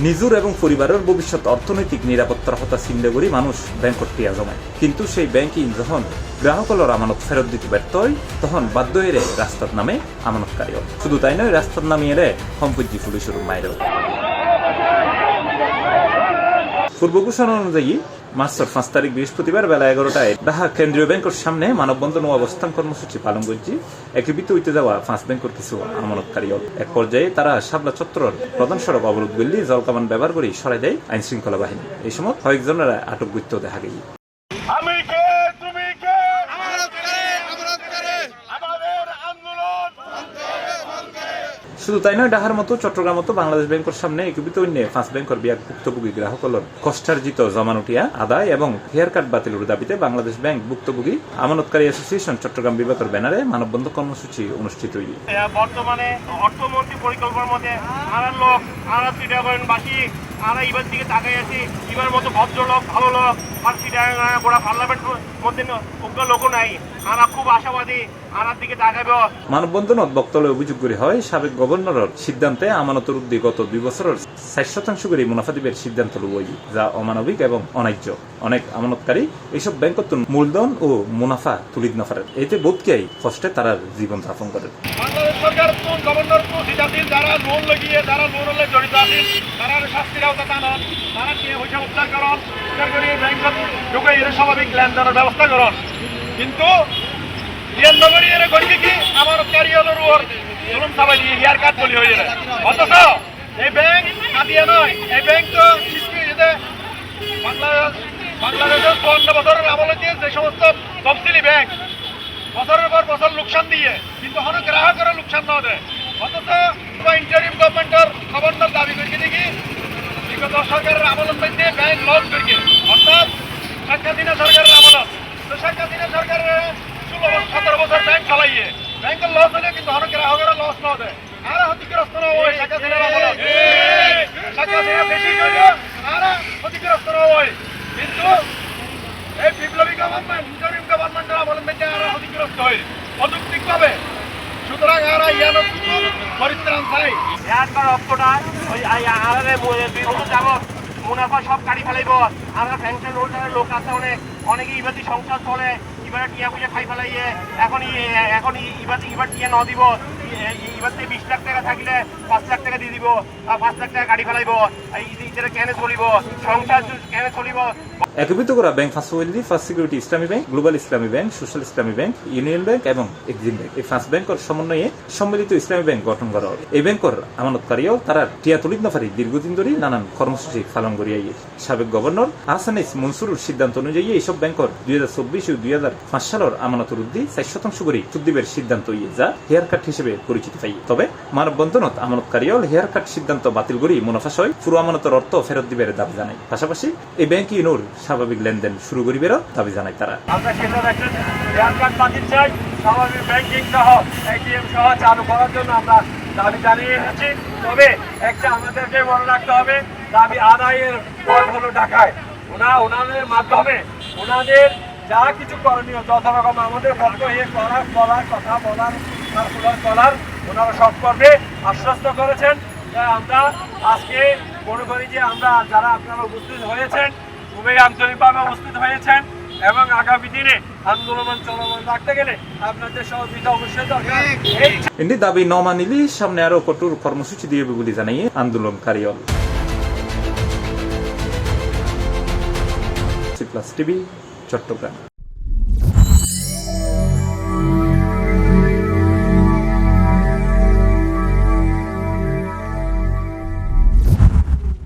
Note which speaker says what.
Speaker 1: নিজের এবং পরিবারের ভবিষ্যৎ অর্থনৈতিক নিরাপত্তার কথা চিন্তা করি মানুষ ব্যাংকত টিয়া জমায়, কিন্তু সেই ব্যাংকিং যখন গ্রাহকর আমানত ফেরত দিতে ব্যর্থ হয় তখন বাধ্য এরে রাস্তার নামে আমানতকারী। শুধু তাই নয়, রাস্তার নামে এরে সম্পত্তি পুলিশের মায়ের। পূর্ব ঘোষণা অনুযায়ী মার্চের 5 তারিখ বৃহস্পতিবার বেলা 11টায় ঢাকা কেন্দ্রীয় ব্যাংকের সামনে মানববন্ধন ও অবস্থান কর্মসূচি পালন করছি। একীভূত হইতে যাওয়া 5 ব্যাংকের কিছু আমানতকারী। এক পর্যায়ে তারা শাপলা চত্বরের প্রধান সড়ক অবরোধ করলে জলকামান ব্যবহার করে সরাই দেয় আইন শৃঙ্খলা বাহিনী। এই সময় কয়েকজনের আটক করতে দেখা গেছে। শুধু তাই নয়, ঢাকার মতো চট্টগ্রাম মতো বাংলাদেশ ব্যাংকের সামনে একীভূত অন্য 5 ব্যাংকের ভুক্তভোগী গ্রাহকর কষ্টার্জিত জমানুটিয়া আদায় এবং হেয়ার কাট বাতিলের দাবিতে বাংলাদেশ ব্যাংক ভুক্তভোগী আমানতকারী অ্যাসোসিয়েশন চট্টগ্রাম বিভাগের ব্যানারে মানববন্ধন কর্মসূচি অনুষ্ঠিত হয়েছে।
Speaker 2: বর্তমানে অর্থমন্ত্রী পরিকল্পনার মধ্যে আনার লোক আনা চিটাগঞ্জবাসী আমরা এবার দিকে তাকাই আছি। এবার মতো ভদ্রলোক ভালো লোক আর চিটাগঞ্জ গোড়া পার্লামেন্ট মধ্যে উগ্র লোকও নাই। আমরা খুব আশাবাদী আনার দিকে তাকাবে।
Speaker 1: মানববন্ধনত বক্তব্যে অভিযোগ করে হয় সাবেক গভর্নরের সিদ্ধান্তে আমানতের উদ্যোগ গত 2 বছরের 60% করে মুনাফা দিবের সিদ্ধান্ত লই, যা অমানবিক এবং অন্যায্য। অনেক আমানতকারী এইসব ব্যাংকত মূলধন ও মুনাফা তুলিত না পারে, এতে বোধকেই কষ্টে তারা জীবন যাপন করে।
Speaker 2: বাংলাদেশ সরকার গভর্নর যারা লোন লাগিয়ে যারা লোন জড়িত আছেন তারা শাস্তির আওতা টানন, তারা পয়সা উদ্ধার করন, উদ্ধার করে ব্যাংকত ঢুকে এর স্বাভাবিক লেনদেনের ব্যবস্থা করন। কিন্তু আমানতকারী হলোর ওর জুলুম চাপাই দিয়ে হেয়ার কাট বলি হয়ে যায়। অথচ এই ব্যাংক কাটিয়ে নয়, এই ব্যাংক তো বাংলাদেশের 54 বছরের আমলে দিয়ে যে সমস্ত তফসিলি ব্যাংক বছরের পর বছর লোকসান দিয়ে, কিন্তু হন গ্রাহকের লোকসান না দেয়। অথচ ইন্টারিম গভর্নমেন্টের গভর্নর দাবি করছে দেখি বিগত সরকারের আমলত মধ্যে ব্যাংক লস করছে, অর্থাৎ শেখ হাসিনা সরকারের আমলত। তো শেখ হাসিনা সরকারের 17 বছর ব্যাংক চালাইয়ে ব্যাংকের লস হলে কিন্তু হন গ্রাহকের লস না দেয়। আর ক্ষতিগ্রস্ত না হয় শেখ হাসিনার আমলত, শেখ হাসিনা বেশি করল আর ক্ষতিগ্রস্ত না হয়। কিন্তু এই বিপ্লবী গভর্নমেন্ট ইন্টারিম গভর্নমেন্টের আমলের মধ্যে আর ক্ষতিগ্রস্ত হয় অযৌক্তিক ভাবে। সুতরাং আমরা ইয়ার পরিত্রাণ চাই। এয়ারকার অর্থটা ওই আলাদা 2 বছর যাবত মুনাফা সব কাটি ফেলাইব। আমরা ফ্যাংশন হোল্ডারের লোক আছে অনেকে ইবাদি সংসার চলে, এবারে টিয়া পয়সা খাই ফেলাইয়ে এখন এবার টিয়া ন দিব। এবার 20 লাখ টাকা থাকলে 5 লাখ টাকা দিয়ে দিব, 5 লাখ টাকা গাড়ি ফেলাইব। ইদের কেন চলিব, সংসার কেন চলিব।
Speaker 1: একীভূত করা ব্যাংক ফার্স্ট সিকিউরিটি ইসলামী ব্যাংক, গ্লোবাল ইসলামী ব্যাংক, সোশ্যাল ইসলামী ব্যাংক, ইউনিয়ন ব্যাংক এবং এক্সিম ব্যাংক, এই 5 ব্যাংকের সমন্বয়ে সম্মিলিত ইসলামী ব্যাংক গঠন করা হয়। এই ব্যাংকের আমানতকারীও তারা টিয়া তুলিত নাফারি দীর্ঘদিন ধরে নানান কর্মসূচি পালন করিয়ে। সাবেক গভর্নর আহসান মনসুরের সিদ্ধান্ত অনুযায়ী এইসব ব্যাংকের 2024 ও 2005 সালের আমানতের উদ্দি 4% করে সুদ্দিবের সিদ্ধান্ত যা হেয়ার কাট হিসেবে পরিচিত পাই। তবে মানববন্ধনত আমানতকারীও হেয়ার কাট সিদ্ধান্ত বাতিল করে মুনাফা সহ পুরো আমানতের অর্থ ফেরত দিবের দাবি জানায়। পাশাপাশি এই ব্যাংক ইউনোর স্বাভাবিক লেনদেন শুরু করিবেরও দাবি জানায় তারা।
Speaker 2: আমরা সেটা দেখেন হেয়ার কাট বাতিল চাই, স্বাভাবিক ব্যাংকিং সহ এটিএম সহ চালু করার জন্য আমরা দাবি জানিয়ে এসেছি। তবে একটা আমাদেরকে মনে রাখতে হবে, দাবি আদায়ের পথ হলো ঢাকায়। ওনাদের মাধ্যমে ওনাদের যা কিছু করণীয় যথারকম আমাদের পক্ষ হয়ে কথা বলার ওনারা সব করবে আশ্বস্ত করেছেন। আমরা আজকে মনে করি যে আমরা যারা আপনারা উপস্থিত হয়েছেন খুবই আন্তরিকভাবে উপস্থিত হয়েছেন এবং আগামী দিনে আন্দোলন চলমান রাখতে গেলে আপনাদের সহযোগিতা অবশ্যই দরকার।
Speaker 1: এমনি দাবি ন মানিলে সামনে আরো কঠোর কর্মসূচি দিবে বলে জানিয়ে আন্দোলনকারী। টিভি চট্টগ্রাম।